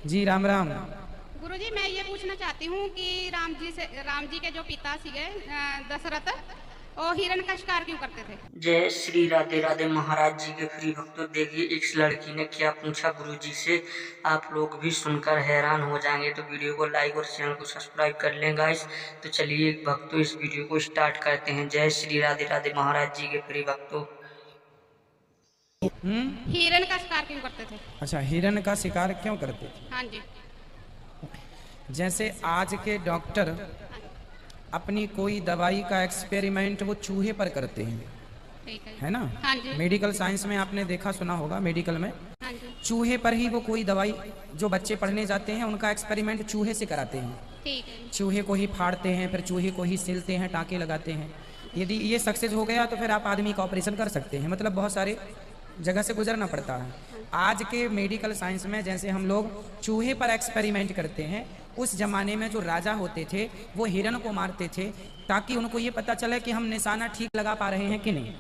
जी राम राम। गुरुजी, मैं ये पूछना चाहती हूँ कि राम जी के जो पिता सीगे दशरथ, वो हिरण का शिकार क्यों करते थे? जय श्री राधे राधे महाराज जी के प्रिय भक्तों, देखिए इस लड़की ने क्या पूछा गुरु जी से, आप लोग भी सुनकर हैरान हो जाएंगे। तो वीडियो को लाइक और चैनल को सब्सक्राइब कर लें गाइस। तो चलिए भक्तों, इस वीडियो को स्टार्ट करते हैं। जय श्री राधे राधे महाराज जी के प्रिय भक्तों। हिरण का शिकार क्यों करते थे? अच्छा, हिरण का शिकार क्यों करते थे? हाँ जी। जैसे आज के डॉक्टर अपनी कोई दवाई का एक्सपेरिमेंट वो चूहे पर करते हैं, ठीक है ना? हाँ जी। मेडिकल साइंस में आपने देखा सुना होगा, मेडिकल में हाँ जी। चूहे पर ही वो कोई दवाई, जो बच्चे पढ़ने जाते हैं उनका एक्सपेरिमेंट चूहे से कराते हैं। ठीक है। चूहे को ही फाड़ते हैं, फिर चूहे को ही सिलते हैं, टाँके लगाते हैं। यदि ये सक्सेस हो गया तो फिर आप आदमी का ऑपरेशन कर सकते हैं। मतलब बहुत सारे जगह से गुजरना पड़ता है। आज के मेडिकल साइंस में जैसे हम लोग चूहे पर एक्सपेरिमेंट करते हैं, उस जमाने में जो राजा होते थे वो हिरण को मारते थे ताकि उनको ये पता चले कि हम निशाना ठीक लगा पा रहे हैं कि नहीं।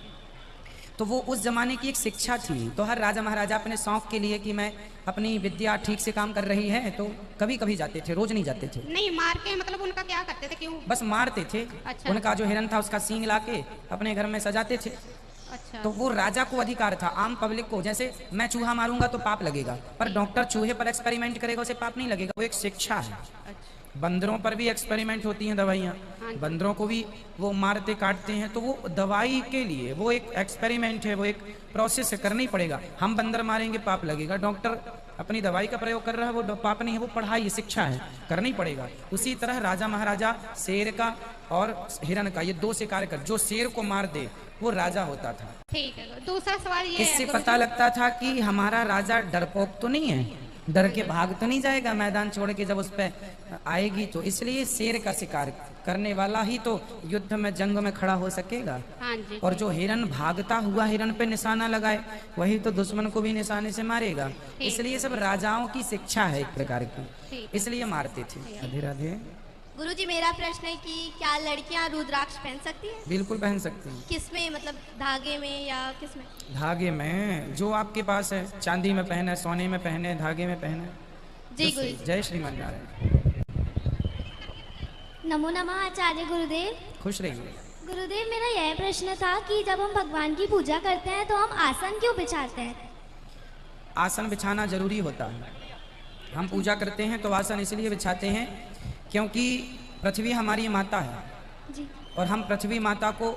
तो वो उस जमाने की एक शिक्षा थी। तो हर राजा महाराजा अपने शौक के लिए कि मैं अपनी विद्या ठीक से काम कर रही है तो कभी कभी जाते थे, रोज नहीं जाते थे। नहीं, मार के मतलब उनका क्या करते थे, क्यों? बस मारते थे। अच्छा। उनका जो हिरण था उसका सींग लाके अपने घर में सजाते थे। अच्छा। तो वो राजा को अधिकार था, आम पब्लिक को। जैसे मैं चूहा मारूंगा तो पाप लगेगा, पर डॉक्टर चूहे पर एक्सपेरिमेंट करेगा उसे पाप नहीं लगेगा। वो एक शिक्षा है। अच्छा। बंदरों पर भी एक्सपेरिमेंट होती हैं दवाइयाँ, हाँ। बंदरों को भी वो मारते काटते हैं। तो वो दवाई के लिए वो एक एक्सपेरिमेंट है, वो एक प्रोसेस है, करना ही पड़ेगा। हम बंदर मारेंगे पाप लगेगा, डॉक्टर अपनी दवाई का प्रयोग कर रहा है वो पाप नहीं है, वो पढ़ाई शिक्षा है, करना ही पड़ेगा। उसी तरह राजा महाराजा शेर का और हिरण का ये दो शिकार कर, जो शेर को मार दे वो राजा होता था। ठीक है। दूसरा सवाल ये इससे है पता लगता था कि हमारा राजा डरपोक तो नहीं है, डर के भाग तो नहीं जाएगा मैदान छोड़ के जब उस पर आएगी। तो इसलिए शेर का शिकार करने वाला ही तो युद्ध में, जंग में खड़ा हो सकेगा। हाँ जी। और जो हिरण भागता हुआ हिरण पे निशाना लगाए वही तो दुश्मन को भी निशाने से मारेगा। इसलिए सब राजाओं की शिक्षा है एक प्रकार की, इसलिए मारते थे। राधे राधे। गुरुजी, मेरा प्रश्न है कि क्या लड़कियां रुद्राक्ष पहन सकती हैं? बिल्कुल पहन सकती हैं। किसमें, मतलब धागे में या किसमें? धागे में, जो आपके पास है। चांदी में पहने, सोने में पहने, धागे में पहने। जी गुरुजी। जय श्रीमान नारायण। नमो नमः आचार्य गुरुदेव। खुश रहिए। गुरुदेव, मेरा यह प्रश्न था कि जब हम भगवान की पूजा करते हैं तो हम आसन क्यों बिछाते हैं? आसन बिछाना जरूरी होता है। हम पूजा करते हैं तो आसन इसलिए बिछाते हैं क्योंकि पृथ्वी हमारी माता है जी। और हम पृथ्वी माता को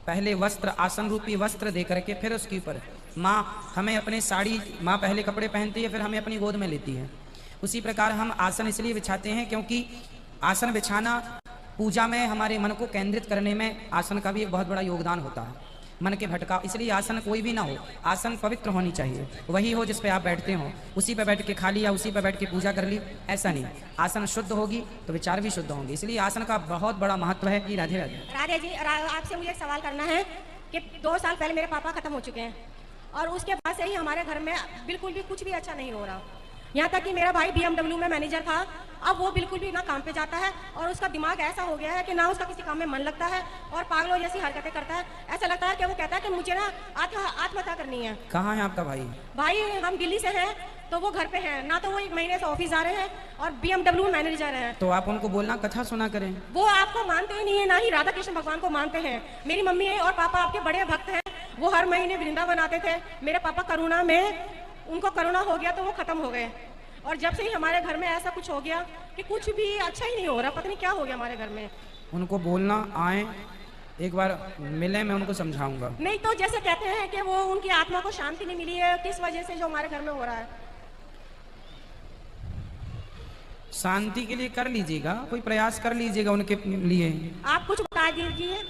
पहले वस्त्र, आसन रूपी वस्त्र दे करके फिर उसके ऊपर माँ हमें अपने साड़ी, माँ पहले कपड़े पहनती है फिर हमें अपनी गोद में लेती है। उसी प्रकार हम आसन इसलिए बिछाते हैं क्योंकि आसन बिछाना पूजा में हमारे मन को केंद्रित करने में आसन का भी एक बहुत बड़ा योगदान होता है, मन के भटकाव। इसलिए आसन कोई भी ना हो, आसन पवित्र होनी चाहिए। वही हो जिस पे आप बैठते हो, उसी पे बैठ के खा लिया, उसी पे बैठ के पूजा कर ली, ऐसा नहीं। आसन शुद्ध होगी तो विचार भी शुद्ध होंगे। इसलिए आसन का बहुत बड़ा महत्व है। राधे राधे। राधे जी, आपसे मुझे एक सवाल करना है कि 2 साल पहले मेरे पापा खत्म हो चुके हैं और उसके बाद से ही हमारे घर में बिल्कुल भी कुछ भी अच्छा नहीं हो रहा। यहाँ तक कि मेरा भाई BMW में मैनेजर था, अब वो बिल्कुल भी ना काम पे जाता है और उसका दिमाग ऐसा हो गया है कि ना उसका किसी काम में मन लगता है और पागलों जैसी हरकतें करता है। ऐसा लगता है कि वो कहता है कि मुझे ना आत्महत्या करनी है। कहाँ है आपका भाई? भाई हम दिल्ली से हैं तो वो घर पे हैं, ना तो वो 1 महीने से ऑफिस जा रहे हैं और BMW में मैनेजर हैं। तो आप उनको बोलना कथा सुना करें। वो आपको मानते ही नहीं है, ना ही राधा कृष्ण भगवान को मानते हैं। मेरी मम्मी और पापा आपके बड़े भक्त हैं, वो हर महीने वृंदावन आते थे। मेरे पापा कोरोना में, उनको कोरोना हो गया तो वो खत्म हो गए और जब से ही हमारे घर में ऐसा कुछ हो गया कि कुछ भी अच्छा ही नहीं हो रहा, पता नहीं क्या हो गया हमारे घर में। उनको बोलना आए, एक बार मिले, मैं उनको समझाऊंगा। नहीं तो जैसे कहते हैं कि वो उनकी आत्मा को शांति नहीं मिली है, किस वजह से जो हमारे घर में हो रहा है। शांति के लिए कर लीजिएगा, कोई प्रयास कर लीजिएगा उनके लिए। आप कुछ बता दीजिए।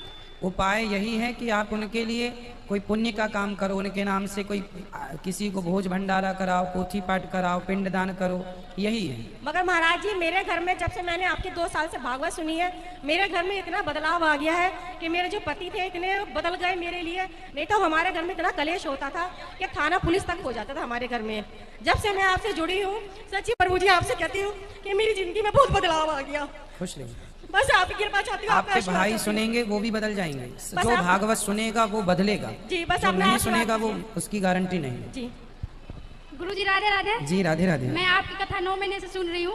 उपाय यही है कि आप उनके लिए कोई पुण्य का काम करो, उनके नाम से कोई किसी को भोज भंडारा कराओ, पोथी पाठ कराओ, पिंडदान करो, यही है। मगर महाराज जी, मेरे घर में जब से मैंने आपके 2 साल से भागवत सुनी है, मेरे घर में इतना बदलाव आ गया है कि मेरे जो पति थे इतने बदल गए मेरे लिए। नहीं तो हमारे घर में इतना कलेश होता था कि थाना पुलिस तक हो जाता था हमारे घर में। जब से मैं आपसे जुड़ी हूँ, सच्ची प्रभु जी आपसे कहती हूँ कि मेरी जिंदगी में बहुत बदलाव आ गया। खुश रहिए। बस आपकी कृपा चाहती हूँ। आपके भाई सुनेंगे वो भी बदल जाएंगे, जो भागवत सुनेगा वो बदलेगा, जी, बस जो अपना नहीं आशीर्वाद सुनेगा वो दीजिए। उसकी गारंटी नहीं है। जी। गुरुजी राधे राधे। जी राधे राधे। मैं आपकी कथा 9 महीने से सुन रही हूँ।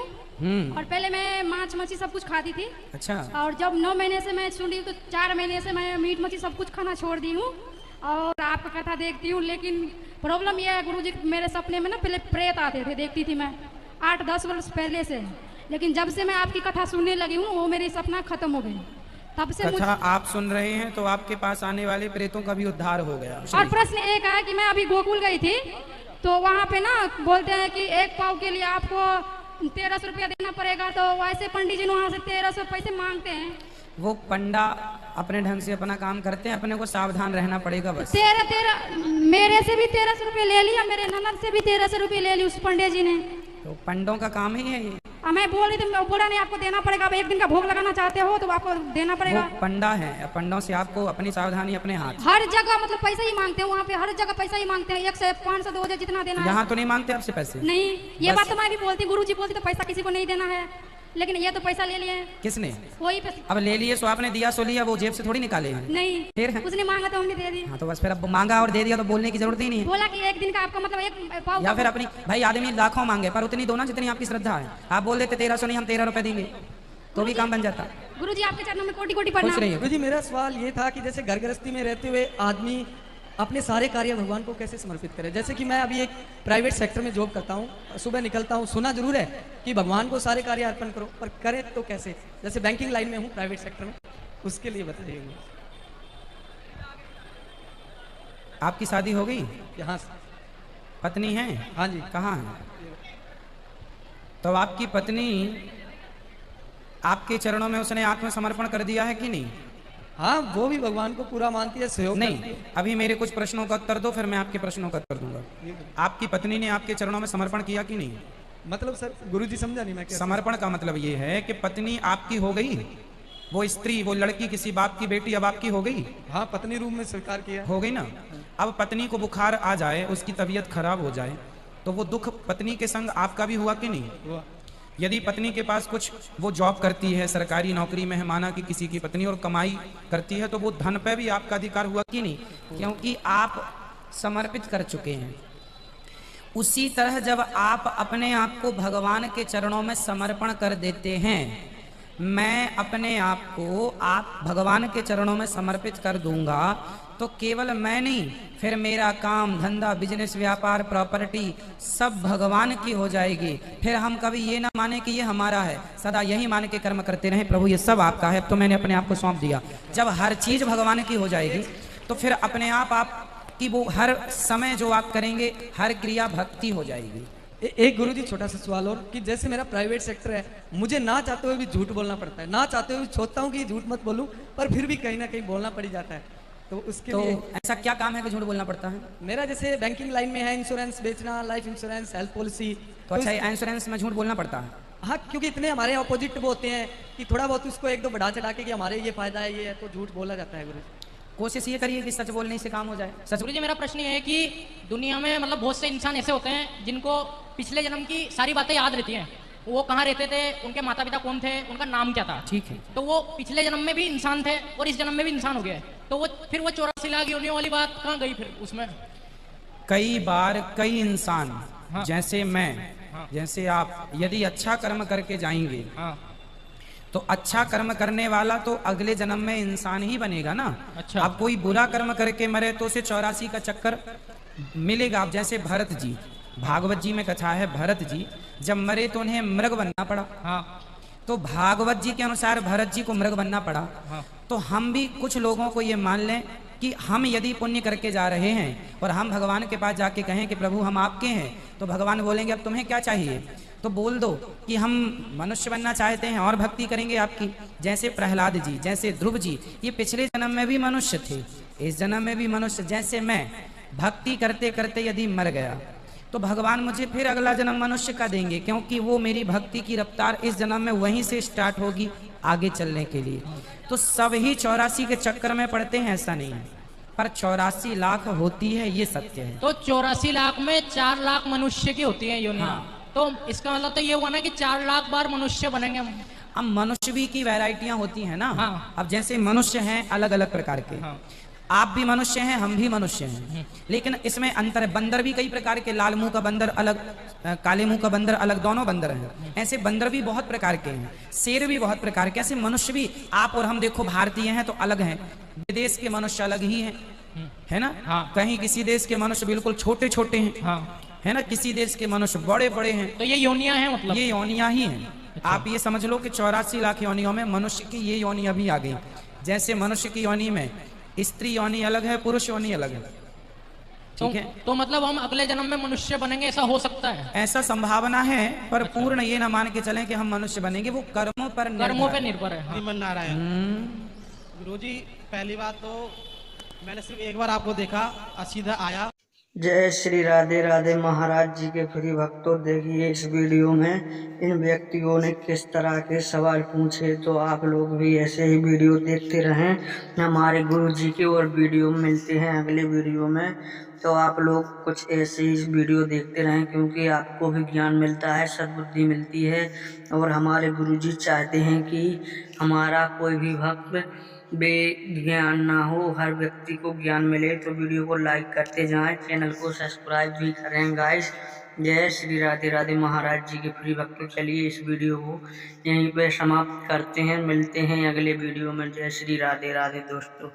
और पहले मैं मांस मछली सब कुछ खाती थी। अच्छा। और जब 9 महीने से मैं सुन रही हूँ तो 4 महीने से मैं मीट मछली सब कुछ खाना छोड़ दी हूँ और आपका कथा देखती हूँ। लेकिन प्रॉब्लम यह है गुरुजी, मेरे सपने में ना पहले प्रेत आते थे, देखती थी मैं 8-10 वर्ष पहले से। लेकिन जब से मैं आपकी कथा सुनने लगी हूँ वो मेरी सपना खत्म हो गई। तब से कथा आप सुन रहे हैं तो आपके पास आने वाले प्रेतों का भी उद्धार हो गया। और प्रश्न एक है कि मैं अभी गोकुल गई थी तो वहाँ पे ना बोलते हैं कि 1 पाव के लिए आपको 1300 रुपया देना पड़ेगा। तो वैसे पंडित जी वहाँ से 1300 पैसे मांगते हैं। वो पंडा अपने ढंग से अपना काम करते हैं, अपने को सावधान रहना पड़ेगा बस। 13 मेरे से भी 1300 रुपये ले लिया, मेरे ननद से भी 1300 रुपये ले ली उस पंडित जी ने। तो पंडों का काम ही है ये। मैं बोल रही थी, बोला नहीं आपको देना पड़ेगा। अब 1 दिन का भोग लगाना चाहते हो तो आपको देना पड़ेगा। वो पंडा है, पंडों से आपको अपनी सावधानी अपने हाथ। हर जगह मतलब पैसा ही मांगते हैं वहाँ पे, हर जगह पैसा ही मांगते हैं। 1 से 500 2000 जितना देना है। यहाँ तो नहीं मांगते आपसे पैसे? नहीं, ये बात तो मैं भी बोलती, गुरुजी बोलती तो पैसा किसी को नहीं देना है, लेकिन ये तो पैसा ले लिए। किसने? वही पैसा। अब ले लिए सो आपने दिया सो लिया, वो जेब से थोड़ी निकाले हैं। नहीं, फिर उसने मांगा तो हमने दे दिया। हाँ तो बस फिर अब मांगा और दे दिया तो बोलने की जरूरत ही नहीं है। बोला कि 1 दिन का आपका मतलब 1 पाव। या फिर अपनी भाई आदमी लाखों मांगे पर उतनी दो ना जितनी आपकी श्रद्धा है। आप बोल देते 1300 नहीं, हम 13 रुपए देंगे तो भी काम बन जाता। गुरुजी आपके चरणों में कोटि कोटि प्रणाम। गुरुजी मेरा सवाल ये था कि जैसे घर गृहस्थी में रहते हुए आदमी अपने सारे कार्य भगवान को कैसे समर्पित करे। जैसे कि मैं अभी एक प्राइवेट सेक्टर में जॉब करता हूँ, सुबह निकलता हूँ, सुना जरूर है कि भगवान को सारे कार्य अर्पण करो, पर करे तो कैसे। जैसे बैंकिंग लाइन में हूँ प्राइवेट सेक्टर में, उसके लिए बताइए। आपकी शादी हो गई? यहाँ पत्नी है? हाँ जी। कहाँ है? तो आपकी पत्नी आपके चरणों में उसने आत्मसमर्पण कर दिया है कि नहीं? हाँ, वो भी भगवान को पूरा मानती है, सहयोग नहीं। अभी मेरे कुछ प्रश्नों का उत्तर दो, फिर मैं आपके प्रश्नों का उत्तर दूंगा। आपकी पत्नी ने आपके चरणों में समर्पण किया कि नहीं? मतलब सर गुरुजी समझा नहीं मैं क्या। समर्पण का मतलब ये है कि पत्नी आपकी हो गई, वो स्त्री, वो लड़की किसी बाप की बेटी अब आपकी हो गई। हाँ, पत्नी रूप में स्वीकार किया। हो गई ना। अब पत्नी को बुखार आ जाए, उसकी तबीयत खराब हो जाए तो वो दुख पत्नी के संग आपका भी हुआ कि नहीं हुआ? यदि पत्नी के पास कुछ वो जॉब करती है, सरकारी नौकरी में है, माना कि किसी की पत्नी, और कमाई करती है, तो वो धन पे भी आपका अधिकार हुआ कि नहीं? क्योंकि आप समर्पित कर चुके हैं। उसी तरह जब आप अपने आप को भगवान के चरणों में समर्पण कर देते हैं, मैं अपने आप को आप भगवान के चरणों में समर्पित कर दूंगा तो केवल मैं नहीं, फिर मेरा काम धंधा, बिजनेस, व्यापार, प्रॉपर्टी सब भगवान की हो जाएगी। फिर हम कभी ये ना माने कि ये हमारा है, सदा यही मान के कर्म करते रहें, प्रभु ये सब आपका है, तो मैंने अपने आप को सौंप दिया। जब हर चीज भगवान की हो जाएगी तो फिर अपने आप की वो हर समय जो आप करेंगे, हर क्रिया भक्ति हो जाएगी। एक गुरुजी छोटा सा सवाल और, कि जैसे मेरा प्राइवेट सेक्टर है, मुझे ना चाहते हुए भी झूठ बोलना पड़ता है, ना चाहते हुए सोचता हूँ कि झूठ मत बोलूं, पर फिर भी कहीं ना कहीं बोलना पड़ जाता है। तो उसके लिए ऐसा क्या काम है कि झूठ बोलना पड़ता है? मेरा जैसे बैंकिंग लाइन में है, इंश्योरेंस बेचना, लाइफ इंश्योरेंस, हेल्थ पॉलिसी। तो अच्छा, इंश्योरेंस में झूठ बोलना पड़ता है? हाँ, क्योंकि इतने हमारे अपोजिट वो होते हैं कि थोड़ा बहुत उसको 1-2 बढ़ा चढ़ा के कि हमारे ये फायदा है, ये है, तो झूठ बोला जाता है। गुरु कोशिश ये करिए कि सच बोलने से काम हो जाए। सच। गुरुजी मेरा प्रश्न ये है कि दुनिया में मतलब बहुत से इंसान ऐसे होते हैं जिनको पिछले जन्म की सारी बातें याद रहती हैं, वो कहाँ रहते थे, उनके माता पिता कौन थे, उनका नाम क्या था। ठीक है। तो वो पिछले जन्म में भी इंसान थे और इस जन्म में भी इंसान हो गया है, तो वो फिर वो 84 लाख योनियों वाली बात कहाँ गई फिर उसमें? कई बार कई इंसान, हाँ, जैसे मैं, हाँ, जैसे आप, यदि अच्छा कर्म करके जाएंगे, हाँ, तो अच्छा कर्म करने वाला तो अगले जन्म में इंसान ही बनेगा ना। अच्छा। अब कोई बुरा कर्म करके मरे तो उसे 84 का चक्कर मिलेगा। अब जैसे भरत जी, भागवत जी में कथा है, भरत जी जब मरे तो उन्हें मृग बनना पड़ा। हाँ। तो भागवत जी के अनुसार भरत जी को मृग बनना पड़ा। हाँ। तो हम भी कुछ लोगों को ये मान लें कि हम यदि पुण्य करके जा रहे हैं और हम भगवान के पास जाके कहें कि प्रभु हम आपके हैं, तो भगवान बोलेंगे अब तुम्हें क्या चाहिए, तो बोल दो कि हम मनुष्य बनना चाहते हैं और भक्ति करेंगे आपकी। जैसे प्रहलाद जी, जैसे ध्रुव जी, ये पिछले जन्म में भी मनुष्य थे, इस जन्म में भी मनुष्य। जैसे मैं भक्ति करते करते यदि मर गया तो भगवान मुझे फिर अगला जन्म मनुष्य का देंगे, क्योंकि वो मेरी भक्ति की रफ्तार इस जन्म में वहीं से स्टार्ट होगी आगे चलने के लिए। तो सब ही 84 के चक्कर में पड़ते हैं, ऐसा नहीं है, पर 84 लाख होती है, ये सत्य है। तो 84 लाख में 4 लाख मनुष्य की होती है योनियां। हाँ। तो इसका मतलब तो ये हुआ ना कि 4 लाख बार मनुष्य बनेंगे हम। अब मनुष्य भी की वैरायटियां होती हैं ना। हाँ। अब जैसे मनुष्य हैं अलग अलग प्रकार के। हाँ। आप भी मनुष्य हैं, हम भी मनुष्य हैं, लेकिन इसमें अंतर है। बंदर भी कई प्रकार के, लाल मुंह का बंदर अलग, काले मुंह का बंदर अलग, दोनों बंदर हैं। ऐसे बंदर भी बहुत प्रकार के हैं, शेर भी बहुत प्रकार के, ऐसे मनुष्य भी आप और हम देखो भारतीय हैं तो अलग हैं, विदेश के मनुष्य अलग ही हैं, है ना। हाँ। कहीं किसी देश के मनुष्य बिल्कुल छोटे छोटे हैं, हाँ। है ना, किसी देश के मनुष्य बड़े बड़े हैं। तो ये योनियां हैं मतलब? ये योनियां ही हैं। आप ये समझ लो कि 84 लाख योनियों में मनुष्य की ये योनियां भी आ गई। जैसे मनुष्य की योनि में स्त्री योनि अलग है, पुरुष योनि अलग है, ठीक है। तो मतलब हम अगले जन्म में मनुष्य बनेंगे, ऐसा हो सकता है? ऐसा संभावना है, पर पूर्ण ये ना मान के चलें कि हम मनुष्य बनेंगे, वो कर्मों पर निर्भर है। श्रीमन नारायण गुरुजी, पहली बात तो मैंने सिर्फ एक बार आपको देखा, सीधा आया। जय श्री राधे राधे महाराज जी के प्रिय भक्तों, देखिए इस वीडियो में इन व्यक्तियों ने किस तरह के सवाल पूछे, तो आप लोग भी ऐसे ही वीडियो देखते रहें हमारे गुरु जी के, और वीडियो मिलते हैं अगले वीडियो में। तो आप लोग कुछ ऐसे ही वीडियो देखते रहें, क्योंकि आपको भी ज्ञान मिलता है, सद्बुद्धि मिलती है, और हमारे गुरु जी चाहते हैं कि हमारा कोई भी भक्त बेज्ञान ना हो, हर व्यक्ति को ज्ञान मिले। तो वीडियो को लाइक करते जाएं, चैनल को सब्सक्राइब भी करें गाइस। जय श्री राधे राधे महाराज जी के प्रिय भक्तों, चलिए इस वीडियो को यहीं पे समाप्त करते हैं, मिलते हैं अगले वीडियो में। जय श्री राधे राधे दोस्तों।